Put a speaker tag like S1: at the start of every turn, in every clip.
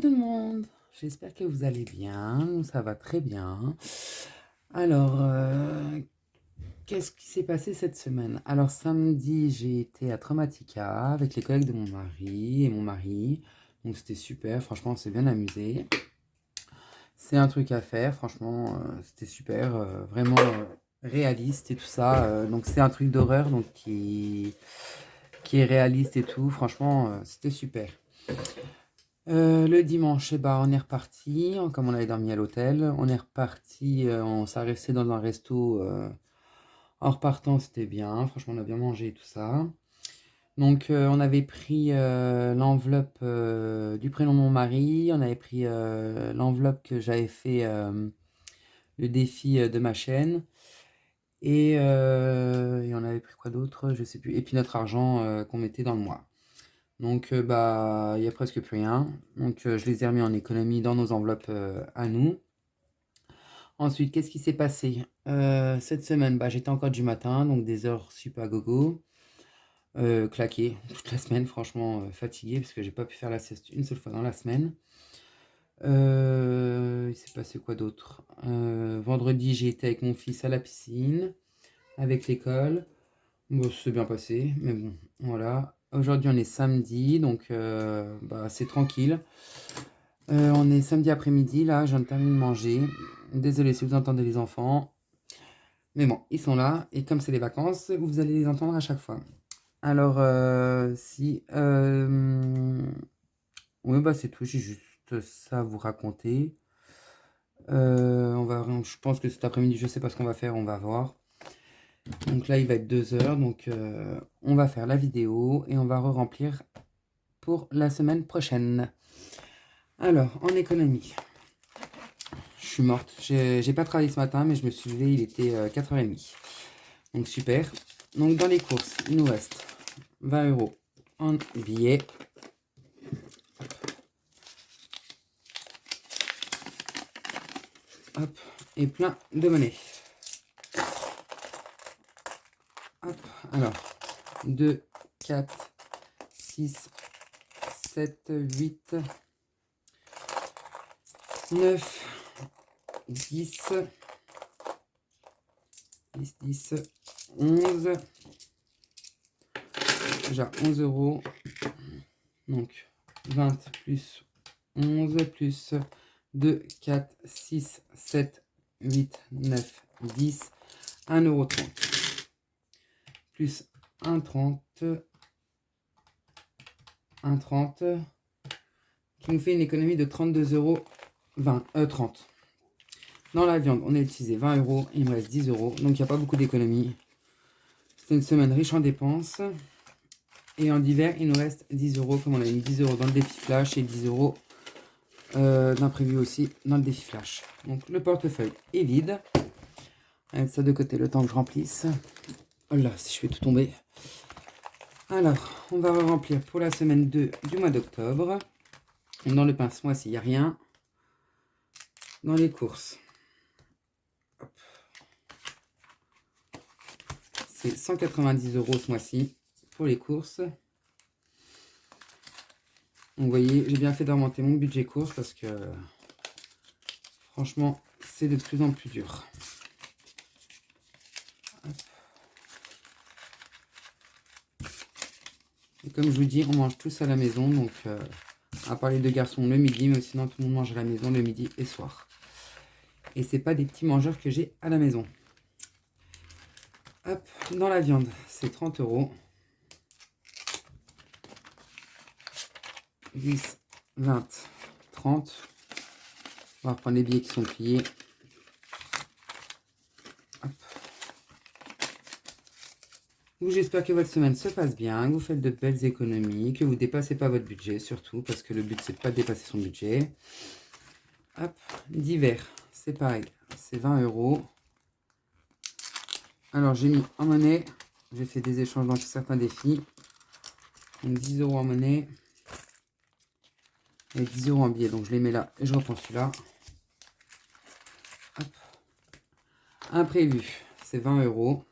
S1: tout le monde, j'espère que vous allez bien, nous ça va très bien. Alors, qu'est-ce qui s'est passé cette semaine? Alors samedi, j'ai été à Traumatica avec les collègues de mon mari et mon mari, donc c'était super, franchement on s'est bien amusé. C'est un truc à faire, franchement c'était super, vraiment réaliste et tout ça, donc c'est un truc d'horreur donc qui est réaliste et tout, franchement c'était super. Le dimanche, eh ben, on est reparti, comme on avait dormi à l'hôtel, on est reparti, on s'est resté dans un resto, en repartant, c'était bien, franchement, on a bien mangé et tout ça. Donc, on avait pris l'enveloppe du prénom de mon mari, on avait pris l'enveloppe que j'avais fait le défi de ma chaîne, et on avait pris quoi d'autre, je sais plus, et puis notre argent qu'on mettait dans le mois. Donc, bah, il y a presque plus rien. Donc, je les ai remis en économie dans nos enveloppes à nous. Ensuite, qu'est-ce qui s'est passé cette semaine? Bah, j'étais encore du matin, donc des heures super gogo, claqué toute la semaine, franchement fatigué parce que j'ai pas pu faire la sieste une seule fois dans la semaine. Il s'est passé quoi d'autre? Vendredi, j'ai été avec mon fils à la piscine, avec l'école. Bon, c'est bien passé, mais bon, voilà. Aujourd'hui, on est samedi, donc bah, c'est tranquille. On est samedi après-midi, là, je viens de terminer de manger. Désolé si vous entendez les enfants. Mais bon, ils sont là, et comme c'est les vacances, vous allez les entendre à chaque fois. Alors, si... oui, bah c'est tout, j'ai juste ça à vous raconter. Je pense que cet après-midi, je sais pas ce qu'on va faire, on va voir. Donc là, il va être 2 heures, donc on va faire la vidéo et on va re-remplir pour la semaine prochaine. Alors, en économie, je suis morte. J'ai pas travaillé ce matin, mais je me suis levée, il était 4h30. Donc super. Donc dans les courses, il nous reste 20 € en billets. Hop, et plein de monnaie. Hop, alors, 2, 4, 6, 7, 8, 9, 10, 10, 10, 11. Déjà 11 €. Donc 20 plus 11 plus 2, 4, 6, 7, 8, 9, 10, 1,30 € plus 1,30, 1,30 qui nous fait une économie de 32,30 €. Dans la viande, on a utilisé 20 €, il me reste 10 €, donc il n'y a pas beaucoup d'économie. C'était une semaine riche en dépenses. Et en divers, il nous reste 10 €, comme on a mis 10 € dans le défi flash et 10 € d'imprévu aussi dans le défi flash. Donc le portefeuille est vide. On va mettre ça de côté le temps que je remplisse. Oh là, si je fais tout tomber. Alors, on va remplir pour la semaine 2 du mois d'octobre. Dans le pain ce mois-ci, il n'y a rien. Dans les courses, c'est 190 € ce mois-ci pour les courses. Donc, vous voyez, j'ai bien fait d'augmenter mon budget courses parce que franchement, c'est de plus en plus dur. Et comme je vous dis, on mange tous à la maison, donc à part les 2 garçons le midi, mais sinon tout le monde mange à la maison le midi et soir. Et c'est pas des petits mangeurs que j'ai à la maison. Hop, dans la viande, c'est 30 €. 10, 20, 30. On va reprendre les billets qui sont pliés. Hop. J'espère que votre semaine se passe bien, que vous faites de belles économies, que vous ne dépassez pas votre budget surtout, parce que le but c'est de pas dépasser son budget. Hop, divers, c'est pareil, c'est 20 €. Alors j'ai mis en monnaie, j'ai fait des échanges dans certains défis. Donc 10 € en monnaie et 10 € en billets. Donc je les mets là et je reprends celui-là. Imprévu, c'est 20 €.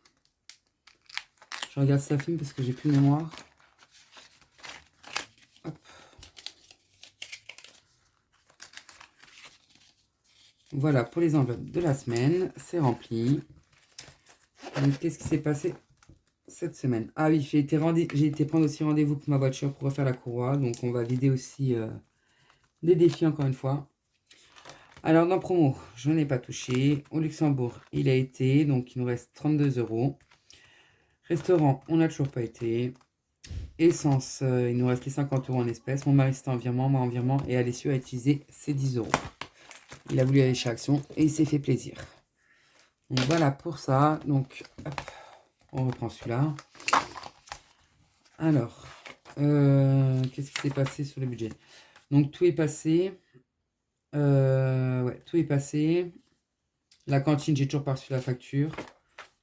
S1: Je regarde si ça filme parce que j'ai plus de mémoire. Hop. Voilà pour les enveloppes de la semaine. C'est rempli. Qu'est-ce qui s'est passé cette semaine? Ah oui, j'ai été prendre aussi rendez-vous pour ma voiture pour refaire la courroie. Donc on va vider aussi des défis encore une fois. Alors dans promo, je n'ai pas touché. Au Luxembourg, il a été. Donc il nous reste 32 euros. Restaurant, on n'a toujours pas été. Essence, il nous reste les 50 euros en espèces. Mon mari c'était en virement, moi en virement. Et Alessio a utilisé ses 10 euros. Il a voulu aller chez Action et il s'est fait plaisir. Donc voilà pour ça. Donc hop, on reprend celui-là. Alors, qu'est-ce qui s'est passé sur le budget? Donc tout est passé. Ouais, tout est passé. La cantine, j'ai toujours pas reçu la facture.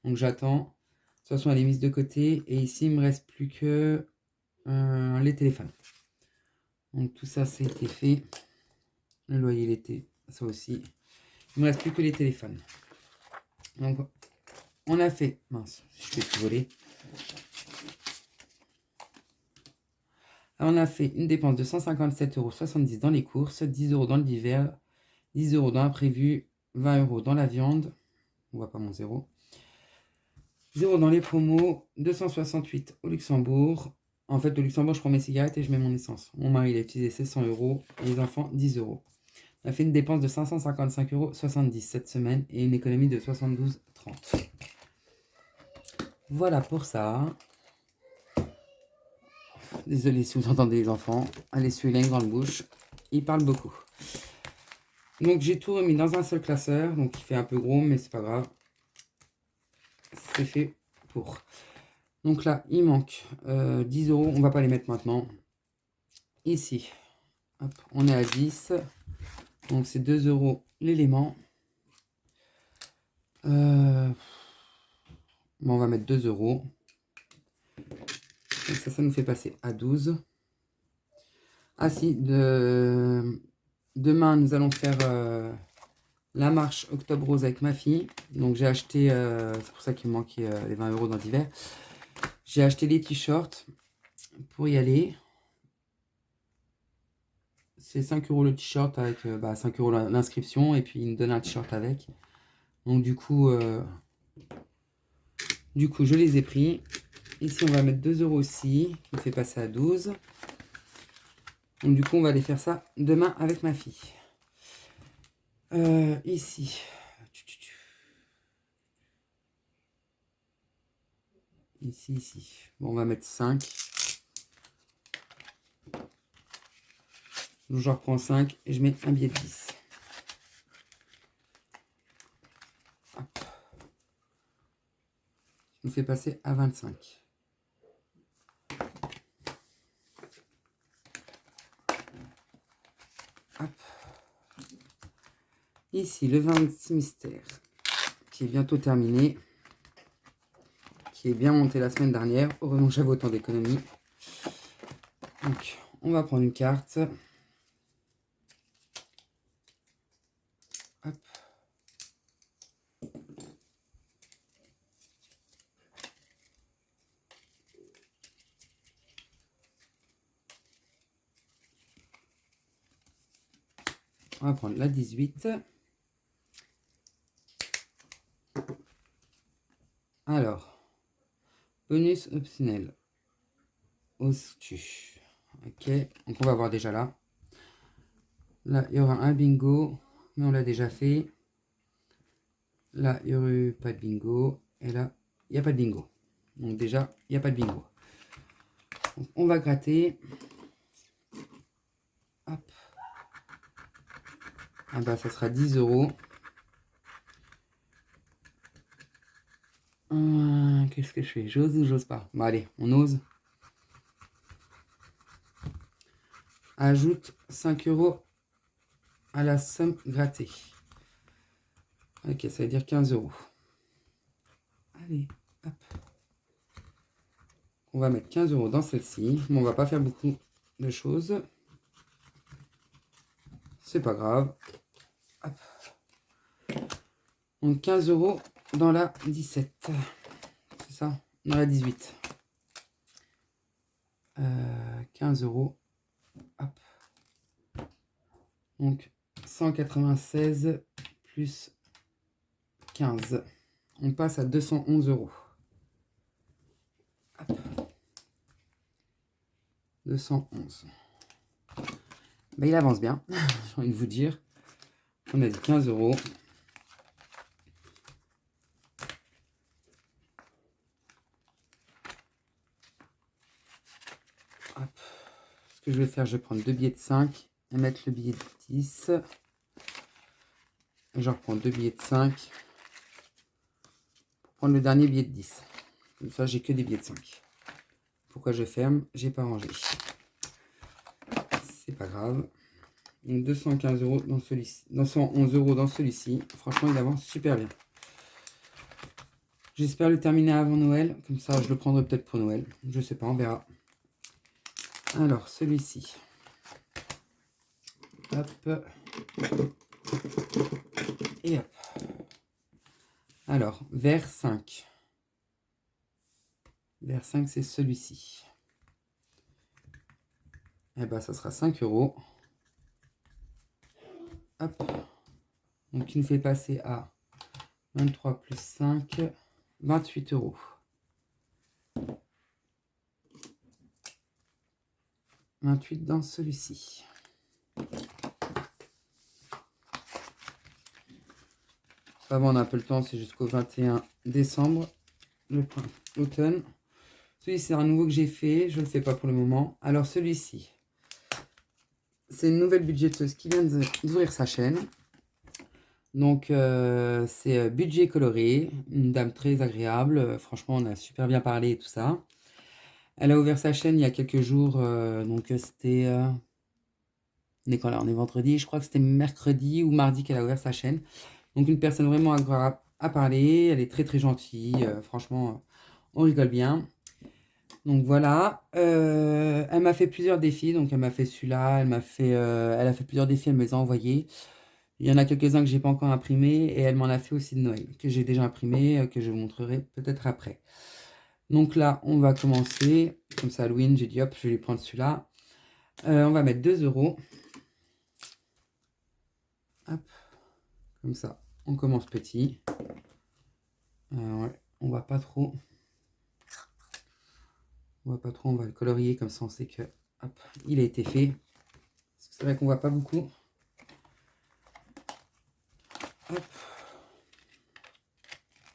S1: Donc j'attends. De toute façon, elle est mise de côté. Et ici, il me reste plus que les téléphones. Donc tout ça, ça a été fait. Le loyer l'été, ça aussi. Il me reste plus que les téléphones. Donc on a fait. Mince, je vais tout voler. Alors, on a fait une dépense de 157,70 € dans les courses, 10 € dans le divers, 10 € dans l'imprévu, 20 € dans la viande. On voit pas mon zéro. 0 dans les promos, 268 au Luxembourg. En fait, au Luxembourg, je prends mes cigarettes et je mets mon essence. Mon mari, il a utilisé ses 100 € et les enfants, 10 €. On a fait une dépense de 555,70 € cette semaine et une économie de 72,30 €. Voilà pour ça. Désolé si vous entendez les enfants. Allez, celui-là, une grande bouche. Il parle beaucoup. Donc, j'ai tout remis dans un seul classeur. Donc, il fait un peu gros, mais c'est pas grave. C'est fait pour. Donc là, il manque 10 €. On va pas les mettre maintenant. Ici, hop, on est à 10. Donc, c'est 2 € l'élément. Bon, on va mettre 2 €. Donc ça nous fait passer à 12. Ah si, demain, nous allons faire la marche Octobre Rose avec ma fille. Donc j'ai acheté, c'est pour ça qu'il me manquait les 20 € dans l'hiver. J'ai acheté les t-shirts pour y aller. C'est 5 € le t-shirt avec 5 € l'inscription. Et puis il me donne un t-shirt avec. Donc du coup, je les ai pris. Ici, on va mettre 2 € aussi, qui me fait passer à 12. Donc du coup, on va aller faire ça demain avec ma fille. Ici. Ici. Bon, on va mettre 5. Donc je reprends 5 et je mets un billet de 10. Hop. Ça nous fait passer à 25. Hop. Ici, le 26 mystère, qui est bientôt terminé, qui est bien monté la semaine dernière. Heureusement que j'avais autant d'économies. Donc, on va prendre une carte. Hop. On va prendre la 18. Alors, bonus optionnel. Oses-tu? Ok, donc on va voir déjà là. Là, il y aura un bingo, mais on l'a déjà fait. Là, il n'y aurait eu pas de bingo. Et là, il n'y a pas de bingo. Donc déjà, il n'y a pas de bingo. Donc, on va gratter. Hop. Ah bah, ça sera 10 €. Qu'est-ce que je fais? J'ose ou j'ose pas? Bon, allez, on ose. Ajoute 5 € à la somme grattée. Ok, ça veut dire 15 €. Allez, hop. On va mettre 15 € dans celle-ci. Bon, on va pas faire beaucoup de choses. C'est pas grave. Hop. Donc 15 € dans la 17. C'est ça? Dans la 18. 15 €. Hop. Donc 196 plus 15. On passe à 211 €. Hop. 211. Ben, il avance bien, j'ai envie de vous dire. On a dit 15 €. Hop. Ce que je vais faire, je vais prendre 2 billets de 5 et mettre le billet de 10. Et je reprends 2 billets de 5 pour prendre le dernier billet de 10. Comme ça, j'ai que des billets de 5. Pourquoi je ferme? J'ai pas rangé. C'est pas grave. Donc 215 € dans celui-ci, 211 € dans celui-ci. Franchement, il avance super bien. J'espère le terminer avant Noël. Comme ça, je le prendrai peut-être pour Noël. Je sais pas, on verra. Alors, celui-ci. Hop. Et hop. Alors, vers 5. Vers 5, c'est celui-ci. Et ben, ça sera 5 €. Hop. Donc, il nous fait passer à 23 plus 5, 28 €. 28 dans celui-ci. Ça va, on a un peu le temps, c'est jusqu'au 21 décembre, l'automne. Celui-ci, c'est un nouveau que j'ai fait, je ne le fais pas pour le moment. Alors celui-ci, c'est une nouvelle budgéteuse qui vient d'ouvrir sa chaîne. Donc c'est Budget Coloré, une dame très agréable. Franchement, on a super bien parlé et tout ça. Elle a ouvert sa chaîne il y a quelques jours, donc c'était... on est quand là? On est vendredi, je crois que c'était mercredi ou mardi qu'elle a ouvert sa chaîne. Donc une personne vraiment agréable à parler, elle est très très gentille, franchement, on rigole bien. Donc voilà, elle m'a fait plusieurs défis, donc elle m'a fait celui-là, elle a fait plusieurs défis, elle me les a envoyés. Il y en a quelques-uns que j'ai pas encore imprimés et elle m'en a fait aussi de Noël, que j'ai déjà imprimé, que je vous montrerai peut-être après. Donc là, on va commencer, comme ça Halloween, j'ai dit hop, je vais lui prendre celui-là. On va mettre 2 €. Hop, comme ça, on commence petit. Ouais, on va pas trop. On voit pas trop, on va le colorier comme ça on sait que hop, il a été fait. C'est vrai qu'on voit pas beaucoup. Hop.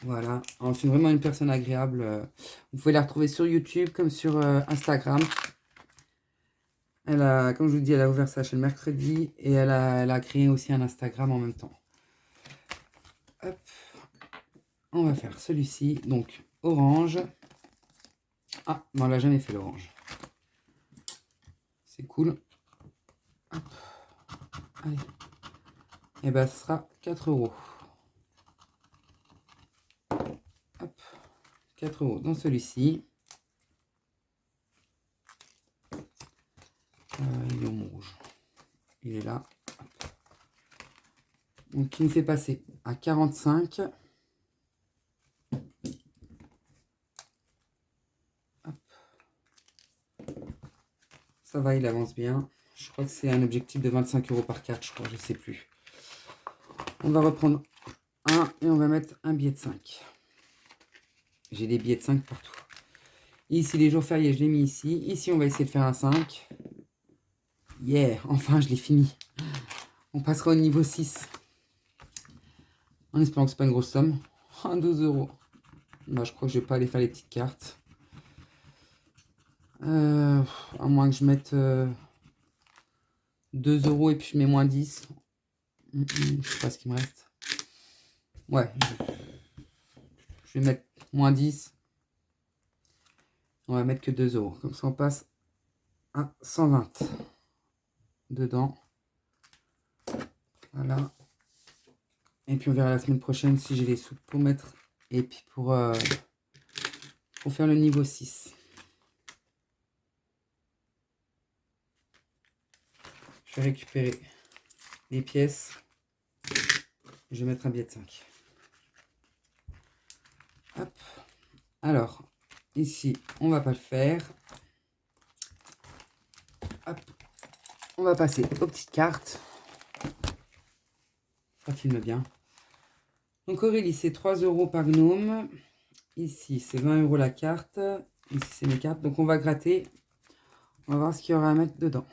S1: Voilà, c'est vraiment une personne agréable. Vous pouvez la retrouver sur YouTube comme sur Instagram. Elle a, comme je vous dis, elle a ouvert sa chaîne mercredi et elle a créé aussi un Instagram en même temps. Hop. On va faire celui-ci, donc orange. Ah, mais on l'a jamais fait l'orange. C'est cool. Hop. Allez. Et ben, ce sera 4 €. Hop. 4 € dans celui-ci. Il est où mon rouge? Il est là. Hop. Donc, il nous fait passer à 45. Hop. Ça va, il avance bien. Je crois que c'est un objectif de 25 € par carte, je crois, je sais plus. On va reprendre un et on va mettre un billet de 5. J'ai des billets de 5 partout. Ici, les jours fériés, je l'ai mis ici. Ici, on va essayer de faire un 5. Yeah, enfin, je l'ai fini. On passera au niveau 6. En espérant que ce n'est pas une grosse somme. 12 €. Bah, je crois que je vais pas aller faire les petites cartes. À moins que je mette 2 € et puis je mets moins 10. Je sais pas ce qu'il me reste. Ouais. Je vais mettre moins 10. On va mettre que 2 €. Comme ça, on passe à 120 dedans. Voilà. Et puis, on verra la semaine prochaine si j'ai les sous pour mettre. Et puis, pour faire le niveau 6. Je vais récupérer les pièces. Je vais mettre un billet de 5. Hop. Alors, ici, on va pas le faire. Hop. On va passer aux petites cartes. Ça filme bien. Donc Aurélie, c'est 3 € par gnome. Ici, c'est 20 € la carte. Ici, c'est mes cartes. Donc on va gratter. On va voir ce qu'il y aura à mettre dedans.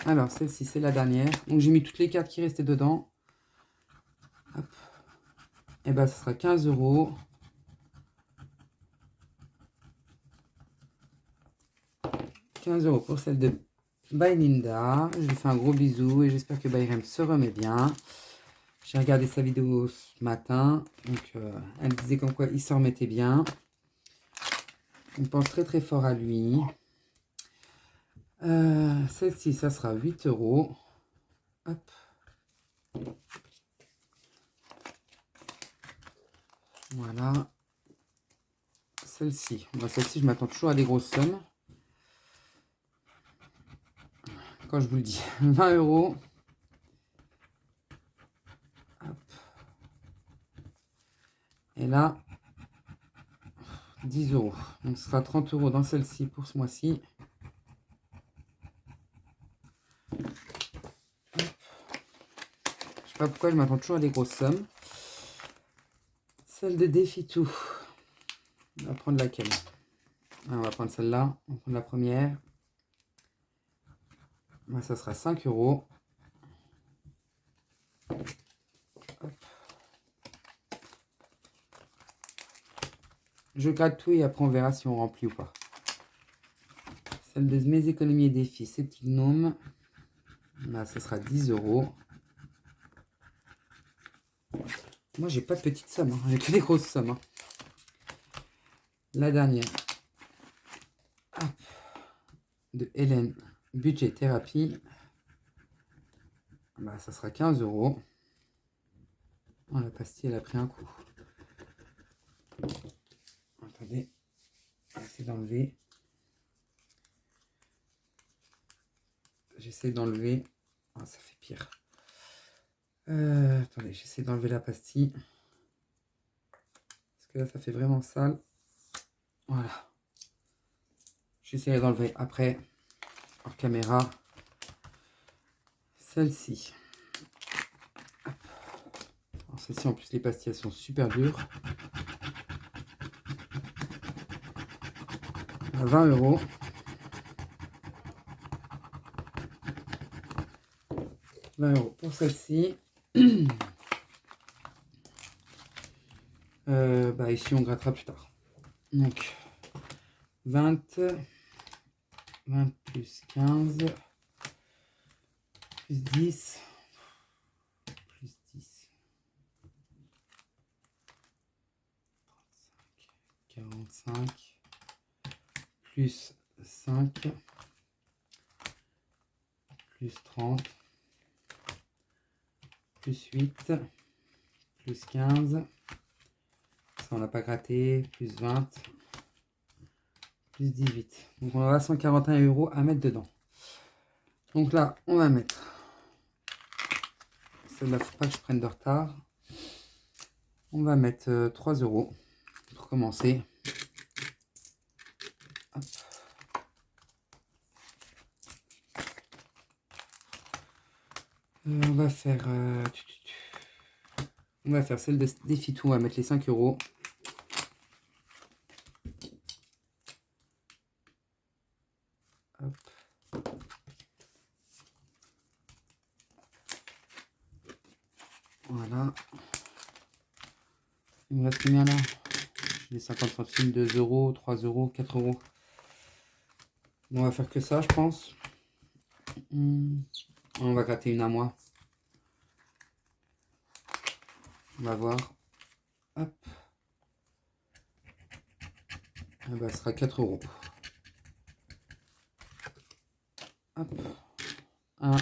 S1: Alors, celle-ci, c'est la dernière. Donc j'ai mis toutes les cartes qui restaient dedans. Hop. Et ben, ce sera 15 €. 15 € pour celle de By Linda. Je lui fais un gros bisou et j'espère que Bayrem se remet bien. J'ai regardé sa vidéo ce matin. Donc, elle disait comme quoi il se remettait bien. On pense très très fort à lui. Celle-ci, ça sera 8 €. Hop. Voilà. Celle-ci. Celle-ci, je m'attends toujours à des grosses sommes. Quand je vous le dis, 20 €. Hop. Et là, 10 €. Donc ce sera 30 € dans celle-ci pour ce mois-ci. Je sais pas pourquoi je m'attends toujours à des grosses sommes. Celle de Défi Tout. On va prendre laquelle? On va prendre celle-là. On va prendre la première. Moi, ça sera 5 €. Hop. Je gratte tout et après on verra si on remplit ou pas. Celle de Mes économies et défis, ces petits gnomes. Là, ce sera 10 €. Moi, j'ai pas de petites sommes, hein. J'ai que des grosses sommes, hein. La dernière. Hop. De Hélène, budget thérapie. Bah, ça sera 15 €. Oh, la pastille, elle a pris un coup. Attendez. J'essaie d'enlever. J'essaie d'enlever. Oh, ça fait pire. Attendez, j'essaie d'enlever la pastille. Parce que là, ça fait vraiment sale. Voilà. J'essaierai d'enlever après, hors caméra. Celle-ci. Celle-ci, en plus, les pastilles sont super dures. À 20 €. 20 € pour celle-ci. Bah ici, on grattera plus tard. Donc, 20 plus 15 plus 10 plus 10 45 plus 5 plus 30 plus 8 plus 15, ça on n'a pas gratté, plus 20 plus 18. Donc on aura 141 € à mettre dedans. Donc là, on va mettre, celle-là, faut pas que je prenne de retard. On va mettre 3 € pour commencer. Hop. On va faire celle de Défi Tout, on va mettre les 5 €. Hop. Voilà. Il me reste combien là? J'ai 50 centimes, 2 €, 3 €, 4 €. On va faire que ça, je pense. On va gratter une à moi. On va voir. Hop. Et ben, ce sera 4 €. Hop. 1,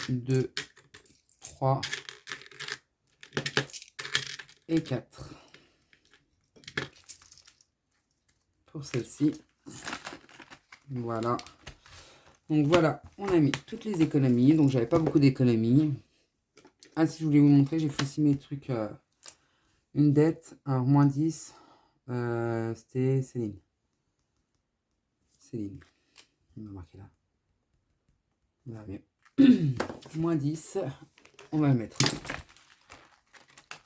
S1: 2, 3 et 4. Pour celle-ci. Voilà. Donc voilà, on a mis toutes les économies. Donc j'avais pas beaucoup d'économies. Ah, si je voulais vous montrer, j'ai fait aussi mes trucs. Une dette, alors moins 10. C'était Céline. Céline. On va marquer là. Voilà, bien. Moins 10. On va le mettre.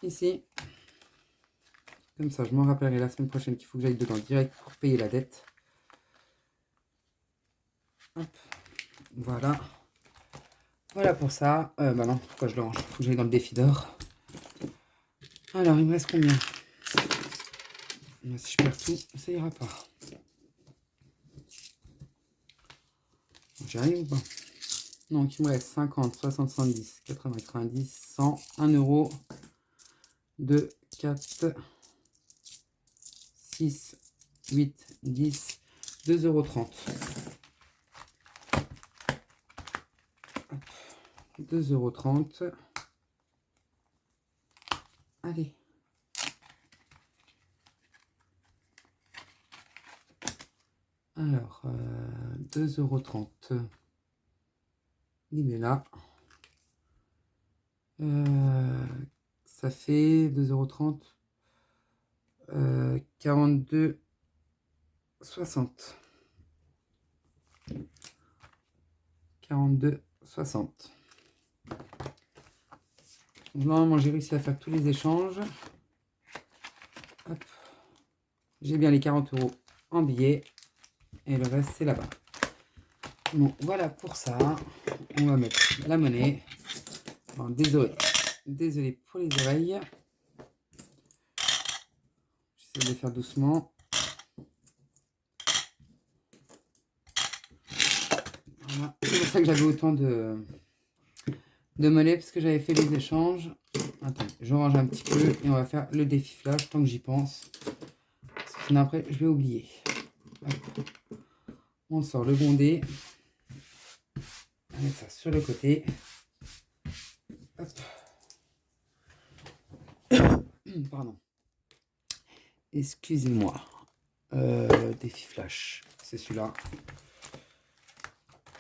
S1: ici. Comme ça, je m'en rappellerai la semaine prochaine qu'il faut que j'aille dedans direct pour payer la dette. Hop. Voilà. Voilà pour ça. Bah non, pourquoi je le range? Faut que j'aille dans le défi d'or. Alors, il me reste combien? Si je perds tout, ça ira pas. J'y arrive ou pas? Donc, il me reste 50, 60, 70, 80, 90, 100, 1 euro, 2, 4, 6, 8, 10, 2,30 €. 2,30 €. Allez. Alors, 2,30 €. Il est là. Ça fait 2,30 €. 42,60. 42,60. Normalement, j'ai réussi à faire tous les échanges. Hop. J'ai bien les 40 € en billets. Et le reste, c'est là-bas. Bon, voilà pour ça. On va mettre la monnaie. Bon, désolé pour les oreilles. J'essaie de faire doucement. Voilà. C'est pour ça que j'avais autant de monnaie, parce que j'avais fait les échanges. Attends, je range un petit peu et on va faire le défi flash tant que j'y pense. Sinon après, je vais oublier. Hop. On sort le bondé. On met ça sur le côté. Hop. Pardon. Excusez-moi. Défi flash. C'est celui-là.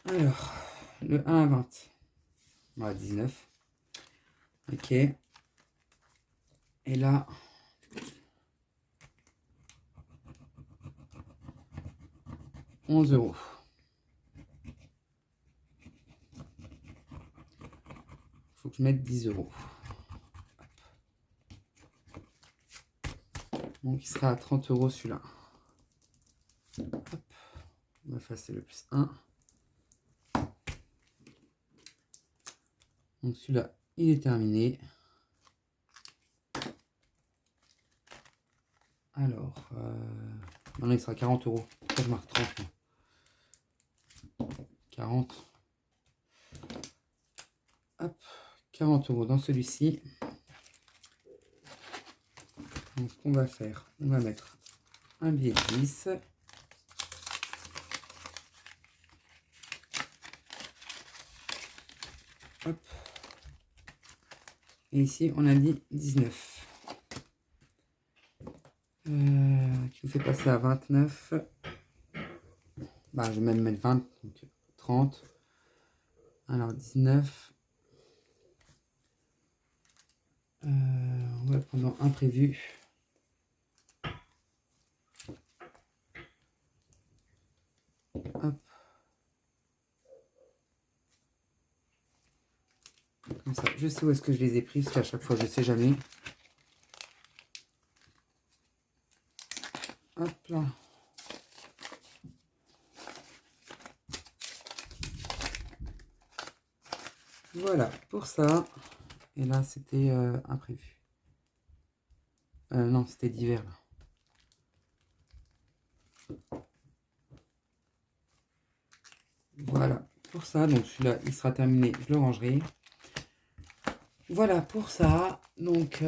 S1: Alors, le 1 à 20. Voilà, 19. Ok. Et là, €11. Faut que je mette 10 €. Donc, il sera à 30 € celui-là. Hop. On va effacer le plus 1. Donc, celui-là, il est terminé. Alors, maintenant, il sera 40 €. Pourquoi je marque 30 moi? 40. Hop. 40 € dans celui-ci. Donc, ce qu'on va faire, on va mettre un billet de 10. Hop. Et ici, on a dit 19. Qui nous fait passer à 29. Bah, je vais même mettre 20, donc 30. Alors, 19. On va prendre imprévu. Hop. Comme ça, je sais où est-ce que je les ai pris, parce qu'à chaque fois, je ne sais jamais. Hop là. Voilà, pour ça. Et là, c'était imprévu. Non, c'était d'hiver, là. Voilà, pour ça. Donc, celui-là, il sera terminé. Je le rangerai. Voilà pour ça. Donc,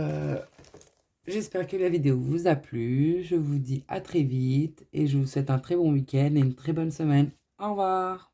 S1: j'espère que la vidéo vous a plu. Je vous dis à très vite. Et je vous souhaite un très bon week-end et une très bonne semaine. Au revoir.